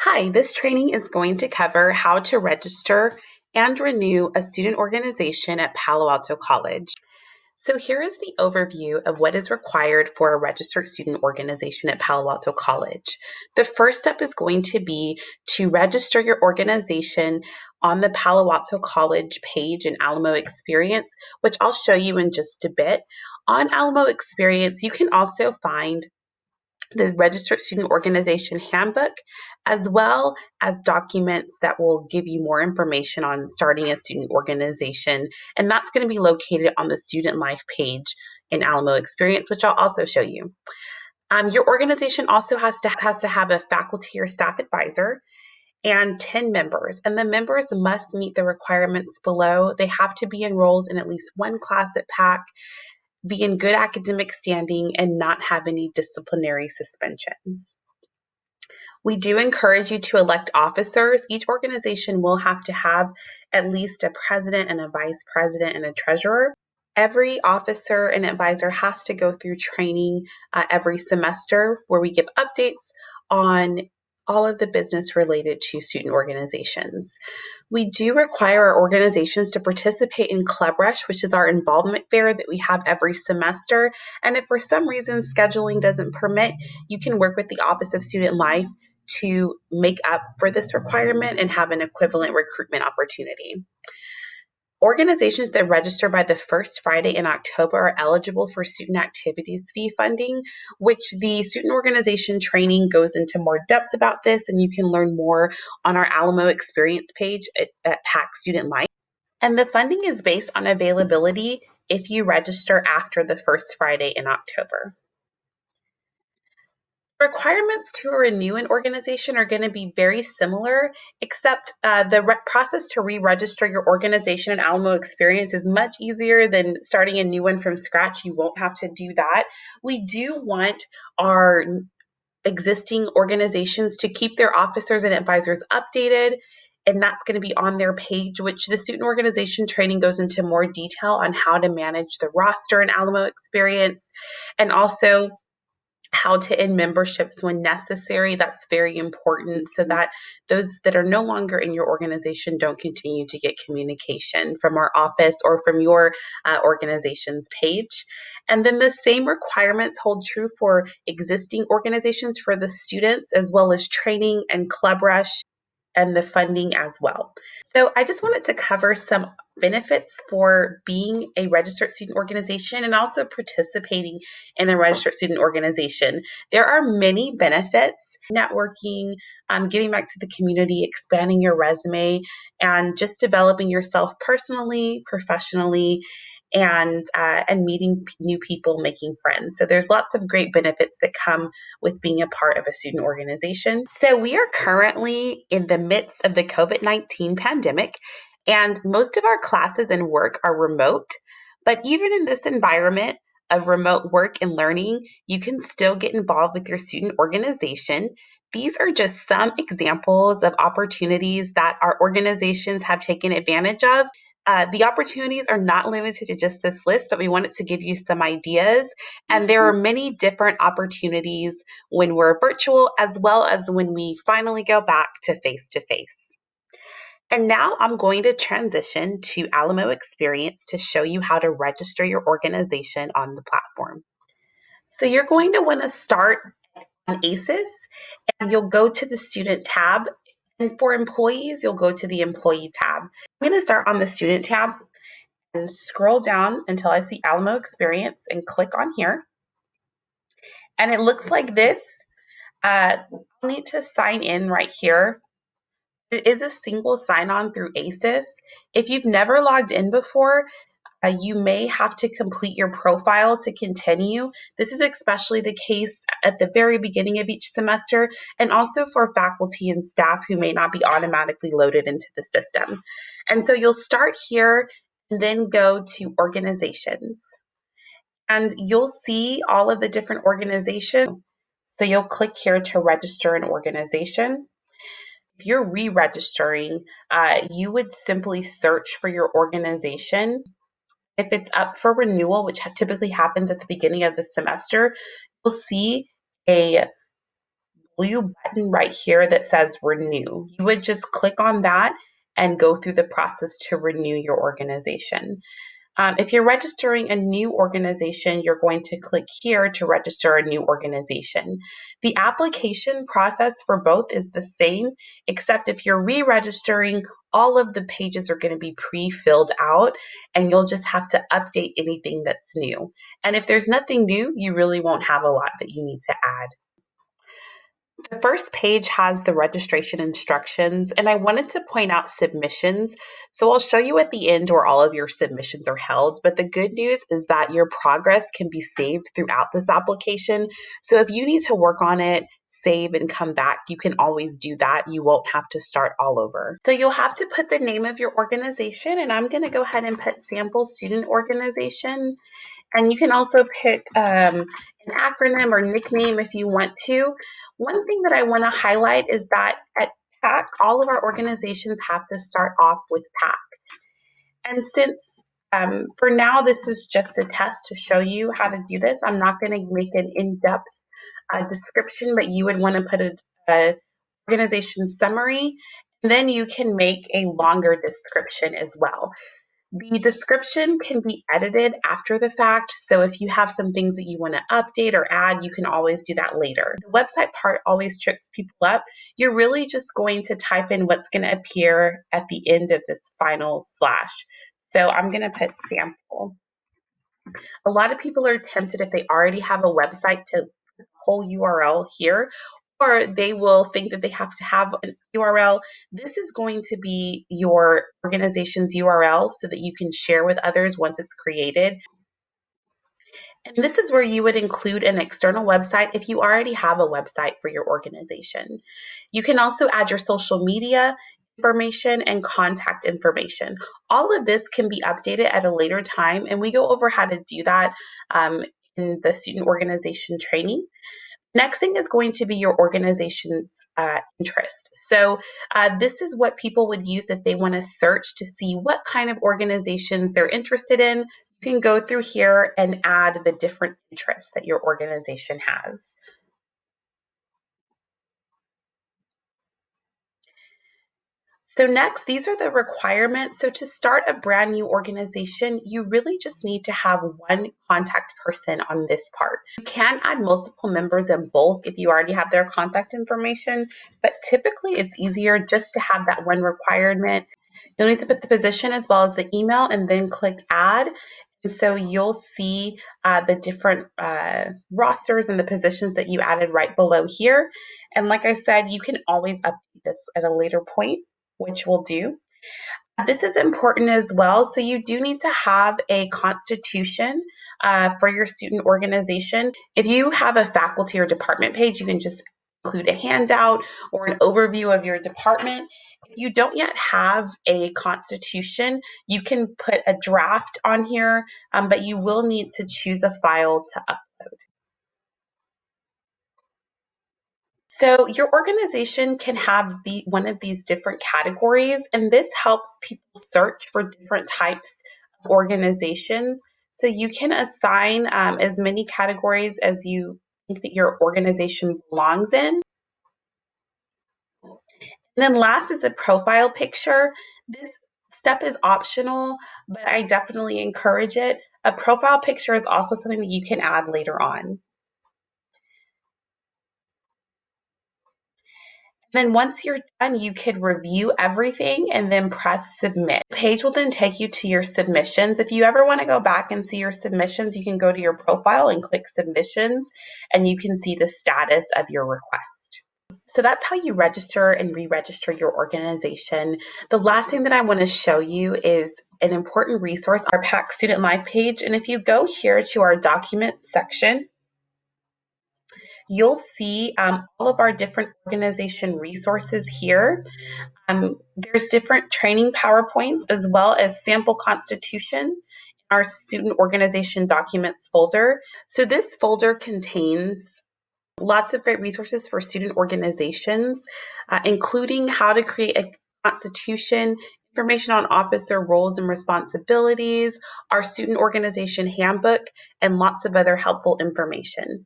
Hi, this training is going to cover how to register and renew a student organization at Palo Alto College. So here is the overview of what is required for a registered student organization at Palo Alto College. The first step is going to be to register your organization on the Palo Alto College page in Alamo Experience, which I'll show you in just a bit. On Alamo Experience, you can also find the Registered Student Organization Handbook, as well as documents that will give you more information on starting a student organization. And that's going to be located on the Student Life page in Alamo Experience, which I'll also show you. Your organization also has to have a faculty or staff advisor and 10 members. And the members must meet the requirements below. They have to be enrolled in at least one class at PAC, be in good academic standing, and not have any disciplinary suspensions. We do encourage you to elect officers. Each organization will have to have at least a president and a vice president and a treasurer. Every officer and advisor has to go through training every semester where we give updates on all of the business related to student organizations. We do require our organizations to participate in Club Rush, which is our involvement fair that we have every semester. And if for some reason scheduling doesn't permit, you can work with the Office of Student Life to make up for this requirement and have an equivalent recruitment opportunity. Organizations that register by the first Friday in October are eligible for student activities fee funding, which the student organization training goes into more depth about this, and you can learn more on our Alamo Experience page at PAC Student Life. And the funding is based on availability if you register after the first Friday in October. Requirements to renew an organization are going to be very similar, except the process to re-register your organization in Alamo Experience is much easier than starting a new one from scratch. You won't have to do that. We do want our existing organizations to keep their officers and advisors updated, and that's going to be on their page, which the student organization training goes into more detail on how to manage the roster in Alamo Experience, and also how to end memberships when necessary. That's very important so that those that are no longer in your organization don't continue to get communication from our office or from your organization's page. And then the same requirements hold true for existing organizations for the students, as well as training and Club Rush and the funding as well. So I just wanted to cover some benefits for being a registered student organization and also participating in a registered student organization. There are many benefits: networking, giving back to the community, expanding your resume, and just developing yourself personally, professionally, and meeting new people, making friends. So there's lots of great benefits that come with being a part of a student organization. So we are currently in the midst of the COVID-19 pandemic, and most of our classes and work are remote. But even in this environment of remote work and learning, you can still get involved with your student organization. These are just some examples of opportunities that our organizations have taken advantage of. The opportunities are not limited to just this list, but we wanted to give you some ideas. And there are many different opportunities when we're virtual, as well as when we finally go back to face to face. And now I'm going to transition to Alamo Experience to show you how to register your organization on the platform. So you're going to want to start on ACES, and you'll go to the student tab. And for employees, you'll go to the employee tab. I'm going to start on the student tab and scroll down until I see Alamo Experience and click on here. And it looks like this. You'll need to sign in right here. It is a single sign-on through ACES. If you've never logged in before, you may have to complete your profile to continue. This is especially the case at the very beginning of each semester, and also for faculty and staff who may not be automatically loaded into the system. And so you'll start here and then go to organizations. And you'll see all of the different organizations. So you'll click here to register an organization. If you're re-registering, you would simply search for your organization. If it's up for renewal, which typically happens at the beginning of the semester, you'll see a blue button right here that says renew. You would just click on that and go through the process to renew your organization. If you're registering a new organization, you're going to click here to register a new organization. The application process for both is the same, except if you're re-registering, all of the pages are going to be pre-filled out, and you'll just have to update anything that's new. And if there's nothing new, you really won't have a lot that you need to add. The first page has the registration instructions, and I wanted to point out submissions. So I'll show you at the end where all of your submissions are held, but the good news is that your progress can be saved throughout this application. So if you need to work on it, save and come back, you can always do that. You won't have to start all over. So you'll have to put the name of your organization, and I'm going to go ahead and put sample student organization. And you can also pick an acronym or nickname if you want to. One thing that I want to highlight is that at PAC, all of our organizations have to start off with PAC. And since for now this is just a test to show you how to do this, I'm not going to make an in-depth description, but you would want to put a organization summary, and then you can make a longer description as well. The description can be edited after the fact, so if you have some things that you want to update or add, you can always do that later. The website part always tricks people up. You're really just going to type in what's going to appear at the end of this final slash. So I'm going to put sample. A lot of people are tempted if they already have a website to whole URL here, or they will think that they have to have an URL. This is going to be your organization's URL so that you can share with others once it's created. And this is where you would include an external website if you already have a website for your organization. You can also add your social media information and contact information. All of this can be updated at a later time, and we go over how to do that in the student organization training. Next thing is going to be your organization's interest. So this is what people would use if they want to search to see what kind of organizations they're interested in. You can go through here and add the different interests that your organization has. So next, these are the requirements. So to start a brand new organization, you really just need to have one contact person on this part. You can add multiple members in bulk if you already have their contact information, but typically it's easier just to have that one requirement. You'll need to put the position as well as the email and then click add. And so you'll see the different rosters and the positions that you added right below here. And like I said, you can always update this at a later point, which we'll do. This is important as well. So you do need to have a constitution for your student organization. If you have a faculty or department page, you can just include a handout or an overview of your department. If you don't yet have a constitution, you can put a draft on here, but you will need to choose a file to upload. So your organization can have one of these different categories, and this helps people search for different types of organizations. So you can assign as many categories as you think that your organization belongs in. And then last is a profile picture. This step is optional, but I definitely encourage it. A profile picture is also something that you can add later on. Then once you're done, you could review everything and then press submit. The page will then take you to your submissions. If you ever want to go back and see your submissions, you can go to your profile and click submissions, and you can see the status of your request. So that's how you register and re-register your organization. The last thing that I want to show you is an important resource, our PAC Student Life page. And if you go here to our documents section, you'll see all of our different organization resources here. There's different training PowerPoints as well as sample constitution, our student organization documents folder. So this folder contains lots of great resources for student organizations, including how to create a constitution, information on officer roles and responsibilities, our student organization handbook, and lots of other helpful information.